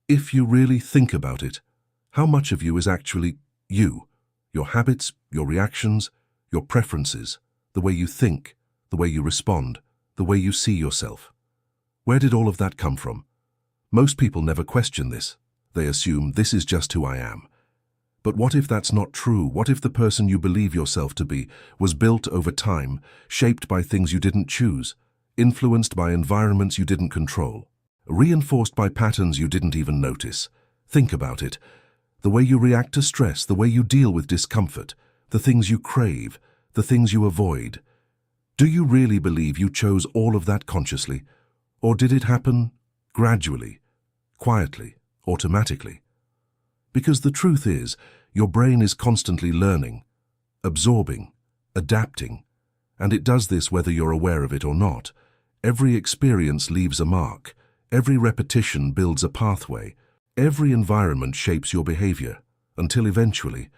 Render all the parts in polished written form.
If you really think about it, how much of you is actually you? Your habits, your reactions, your preferences, the way you think, the way you respond, the way you see yourself. Where did all of that come from? Most people never question this. They assume this is just who I am. But what if that's not true? What if the person you believe yourself to be was built over time, shaped by things you didn't choose, influenced by environments you didn't control, reinforced by patterns you didn't even notice? Think about it. The way you react to stress, the way you deal with discomfort, the things you crave, the things you avoid. Do you really believe you chose all of that consciously? Or did it happen gradually, quietly, automatically? Because the truth is, your brain is constantly learning, absorbing, adapting, and it does this whether you're aware of it or not. Every experience leaves a mark. Every repetition builds a pathway. Every environment shapes your behavior, until eventually,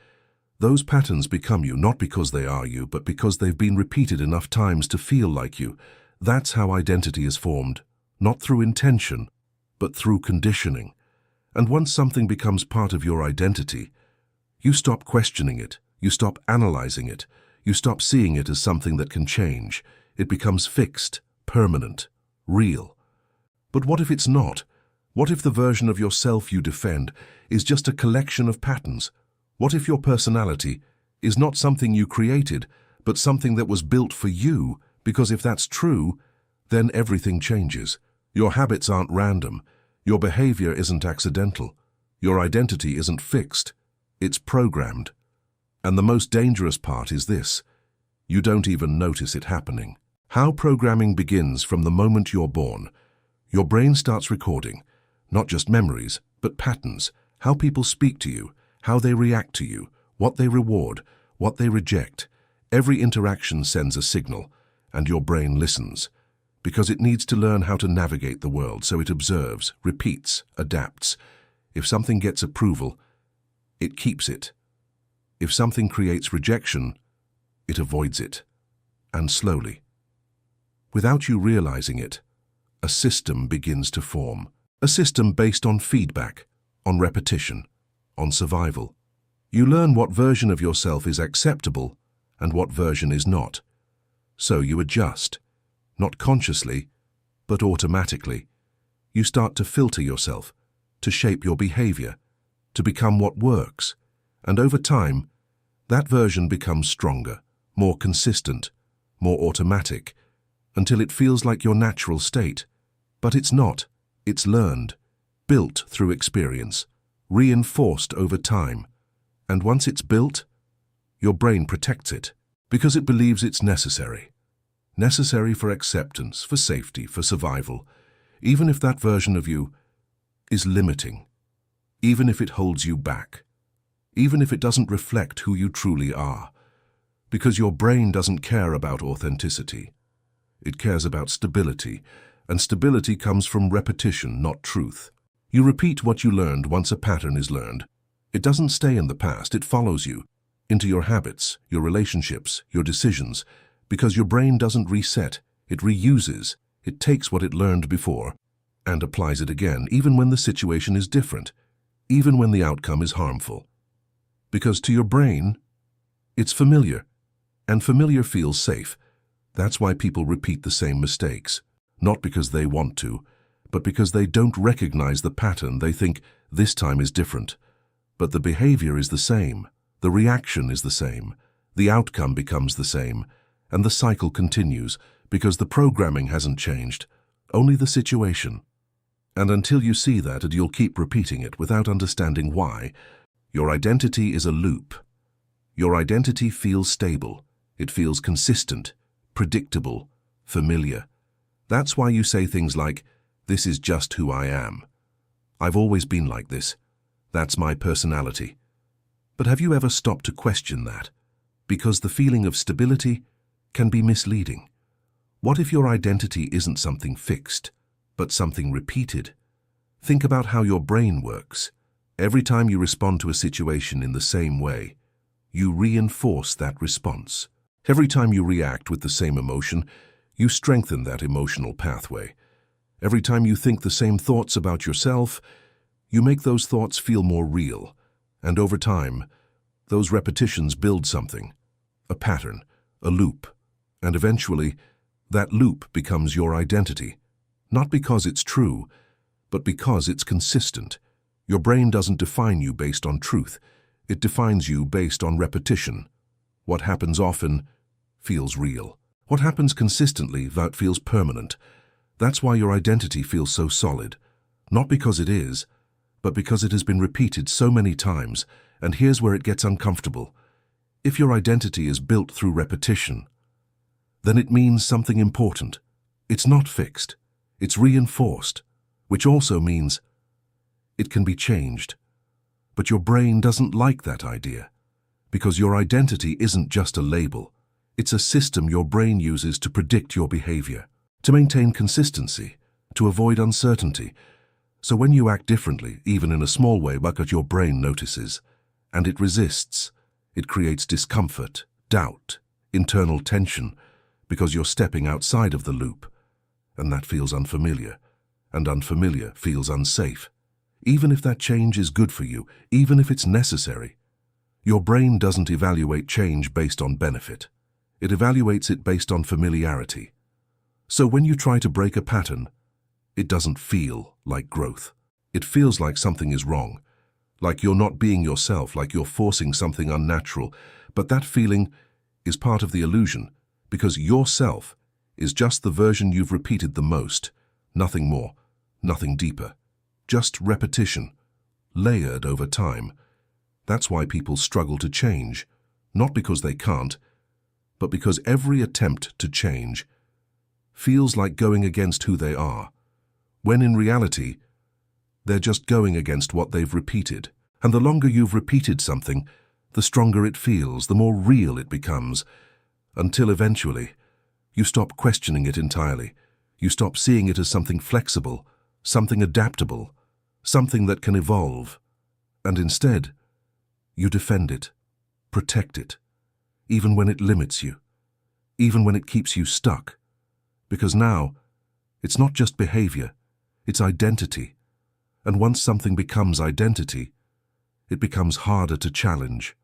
those patterns become you, not because they are you, but because they've been repeated enough times to feel like you. That's how identity is formed, not through intention, but through conditioning. And once something becomes part of your identity, you stop questioning it, you stop analyzing it, you stop seeing it as something that can change. It becomes fixed, permanent, real. But what if it's not? What if the version of yourself you defend is just a collection of patterns? What if your personality is not something you created, but something that was built for you? Because if that's true, then everything changes. Your habits aren't random. Your behavior isn't accidental. Your identity isn't fixed. It's programmed. And the most dangerous part is this: you don't even notice it happening. How programming begins from the moment you're born. Your brain starts recording, not just memories, but patterns, how people speak to you, how they react to you, what they reward, what they reject. Every interaction sends a signal, and your brain listens, because it needs to learn how to navigate the world, so it observes, repeats, adapts. If something gets approval, it keeps it. If something creates rejection, it avoids it. And slowly, without you realizing it, a system begins to form. A system based on feedback, on repetition, on survival. You learn what version of yourself is acceptable and what version is not. So you adjust, not consciously, but automatically. You start to filter yourself, to shape your behavior, to become what works. And over time, that version becomes stronger, more consistent, more automatic, until it feels like your natural state. But it's not. It's learned, built through experience, reinforced over time. And once it's built, your brain protects it, because it believes it's necessary. Necessary for acceptance, for safety, for survival, even if that version of you is limiting, even if it holds you back, even if it doesn't reflect who you truly are. Because your brain doesn't care about authenticity. It cares about stability, and stability comes from repetition, not truth. You repeat what you learned once a pattern is learned. It doesn't stay in the past, it follows you, into your habits, your relationships, your decisions, because your brain doesn't reset, it reuses. It takes what it learned before and applies it again, even when the situation is different, even when the outcome is harmful. Because to your brain, it's familiar, and familiar feels safe. That's why people repeat the same mistakes. Not because they want to, but because they don't recognize the pattern. They think this time is different. But the behavior is the same, the reaction is the same, the outcome becomes the same, and the cycle continues because the programming hasn't changed, only the situation. And until you see that, and you'll keep repeating it without understanding why, your identity is a loop. Your identity feels stable, it feels consistent, predictable, familiar. That's why you say things like, "This is just who I am. I've always been like this. That's my personality." But have you ever stopped to question that? Because the feeling of stability can be misleading. What if your identity isn't something fixed, but something repeated? Think about how your brain works. Every time you respond to a situation in the same way, you reinforce that response. Every time you react with the same emotion, you strengthen that emotional pathway. Every time you think the same thoughts about yourself, You make those thoughts feel more real, and over time, those repetitions build something, a pattern, a loop, and eventually, that loop becomes your identity. Not because it's true, but because it's consistent. Your brain doesn't define you based on truth. It defines you based on repetition. What happens often feels real. What happens consistently, that feels permanent. That's why your identity feels so solid. Not because it is, but because it has been repeated so many times. And here's where it gets uncomfortable. If your identity is built through repetition, then it means something important. It's not fixed. It's reinforced, which also means it can be changed. But your brain doesn't like that idea, because your identity isn't just a label. It's a system your brain uses to predict your behavior, to maintain consistency, to avoid uncertainty. So when you act differently, even in a small way, but your brain notices, and it resists, it creates discomfort, doubt, internal tension, because you're stepping outside of the loop, and that feels unfamiliar, and unfamiliar feels unsafe. Even if that change is good for you, even if it's necessary, your brain doesn't evaluate change based on benefit. It evaluates it based on familiarity. So when you try to break a pattern, it doesn't feel like growth. It feels like something is wrong, like you're not being yourself, like you're forcing something unnatural. But that feeling is part of the illusion, because yourself is just the version you've repeated the most. Nothing more, nothing deeper. Just repetition, layered over time. That's why people struggle to change, not because they can't, but because every attempt to change feels like going against who they are, when in reality, they're just going against what they've repeated. And the longer you've repeated something, the stronger it feels, the more real it becomes, until eventually, you stop questioning it entirely. You stop seeing it as something flexible, something adaptable, something that can evolve. And instead, you defend it, protect it, even when it limits you, even when it keeps you stuck. Because now, it's not just behavior, it's identity. And once something becomes identity, it becomes harder to challenge,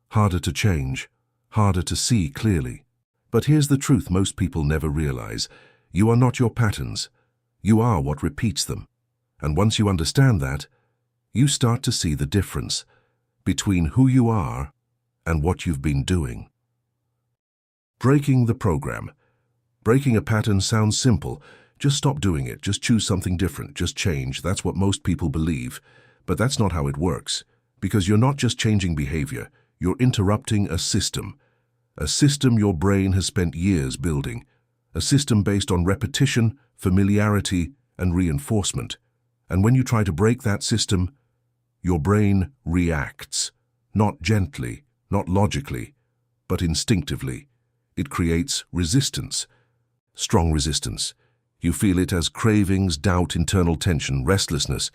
harder to change, harder to see clearly. But here's the truth most people never realize. You are not your patterns. You are what repeats them. And once you understand that, you start to see the difference between who you are and what you've been doing. Breaking the program. Breaking a pattern sounds simple. Just stop doing it. Just choose something different. Just change. That's what most people believe. But that's not how it works. Because you're not just changing behavior. You're interrupting a system. A system your brain has spent years building. A system based on repetition, familiarity, and reinforcement. And when you try to break that system, your brain reacts. Not gently, not logically, but instinctively. It creates resistance. Strong resistance. You feel it as cravings, doubt, internal tension, restlessness,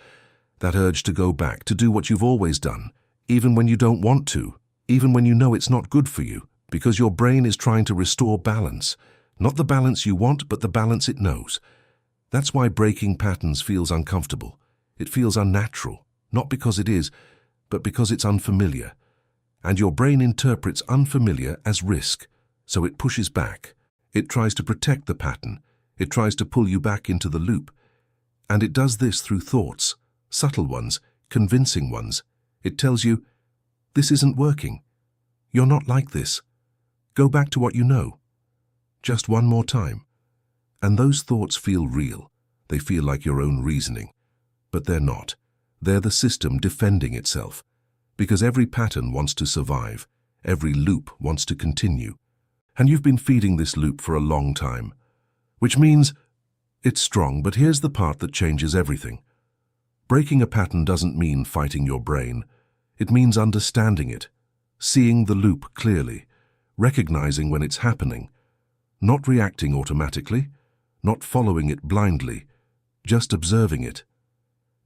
that urge to go back, to do what you've always done, even when you don't want to, even when you know it's not good for you, because your brain is trying to restore balance. Not the balance you want, but the balance it knows. That's why breaking patterns feels uncomfortable. It feels unnatural, not because it is, but because it's unfamiliar. And your brain interprets unfamiliar as risk, so it pushes back. It tries to protect the pattern. It tries to pull you back into the loop. And it does this through thoughts, subtle ones, convincing ones. It tells you, this isn't working. You're not like this. Go back to what you know. Just one more time. And those thoughts feel real. They feel like your own reasoning. But they're not. They're the system defending itself. Because every pattern wants to survive. Every loop wants to continue. And you've been feeding this loop for a long time. Which means it's strong, but here's the part that changes everything. Breaking a pattern doesn't mean fighting your brain. It means understanding it, seeing the loop clearly, recognizing when it's happening, not reacting automatically, not following it blindly, just observing it.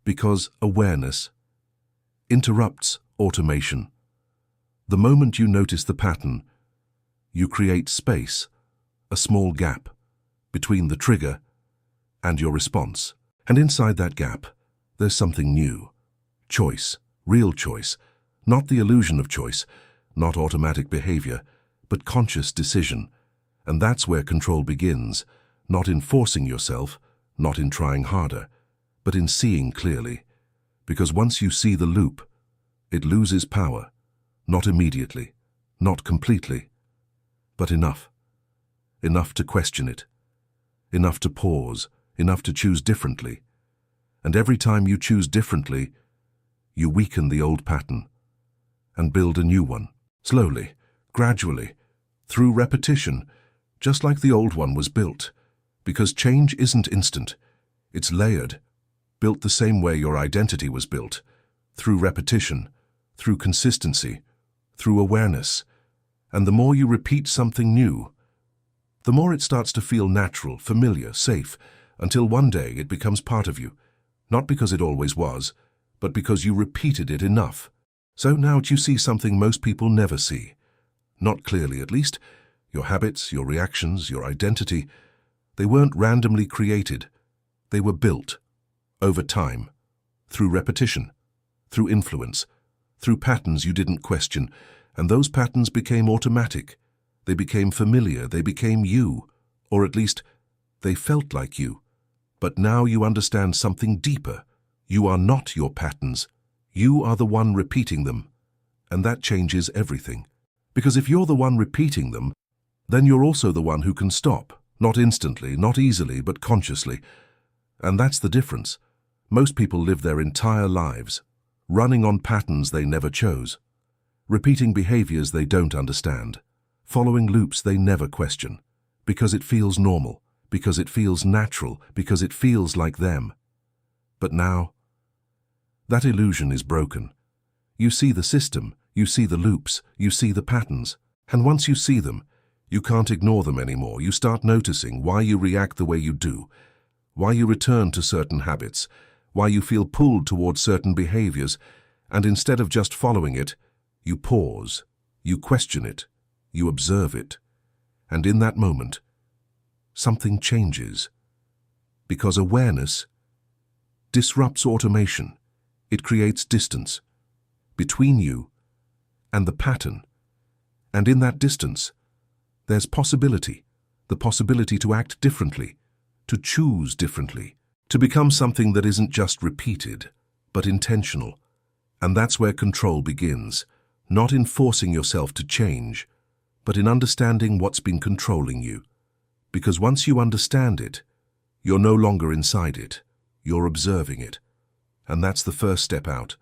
Because awareness interrupts automation. The moment you notice the pattern, you create space, a small gap, between the trigger and your response. And inside that gap, there's something new, Choice, real choice, not the illusion of choice, not automatic behavior, but conscious decision. And that's where control begins, not in forcing yourself, not in trying harder, but in seeing clearly. Because once you see the loop, it loses power, not immediately, not completely, but enough. Enough to question it, enough to pause, enough to choose differently. And every time you choose differently, you weaken the old pattern and build a new one, slowly, gradually, through repetition, just like the old one was built. Because change isn't instant, it's layered, built the same way your identity was built, through repetition, through consistency, through awareness. And the more you repeat something new, the more it starts to feel natural, familiar, safe, until one day it becomes part of you, not because it always was, but because you repeated it enough. So now you see something most people never see. Not clearly, at least. Your habits, your reactions, your identity, they weren't randomly created. They were built, over time, through repetition, through influence, through patterns you didn't question, and those patterns became automatic. They became familiar, they became you, or at least, they felt like you. But now you understand something deeper. You are not your patterns. You are the one repeating them. And that changes everything. Because if you're the one repeating them, then you're also the one who can stop. Not instantly, not easily, but consciously. And that's the difference. Most people live their entire lives, running on patterns they never chose, repeating behaviors they don't understand, following loops they never question, because it feels normal, because it feels natural, because it feels like them. But now, that illusion is broken. You see the system, you see the loops, you see the patterns, and once you see them, you can't ignore them anymore. You start noticing why you react the way you do, why you return to certain habits, why you feel pulled towards certain behaviors, and instead of just following it, you pause, you question it, you observe it, and in that moment, something changes. Because awareness disrupts automation. It creates distance between you and the pattern. And in that distance, there's possibility, the possibility to act differently, to choose differently, to become something that isn't just repeated, but intentional. And that's where control begins, not in forcing yourself to change, but in understanding what's been controlling you. Because once you understand it, you're no longer inside it, you're observing it. And that's the first step out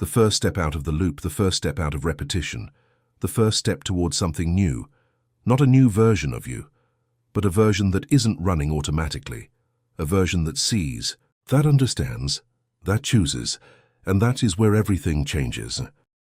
of the loop, the first step out of repetition, the first step towards something new, not a new version of you, but a version that isn't running automatically, a version that sees, that understands, that chooses, and that is where everything changes.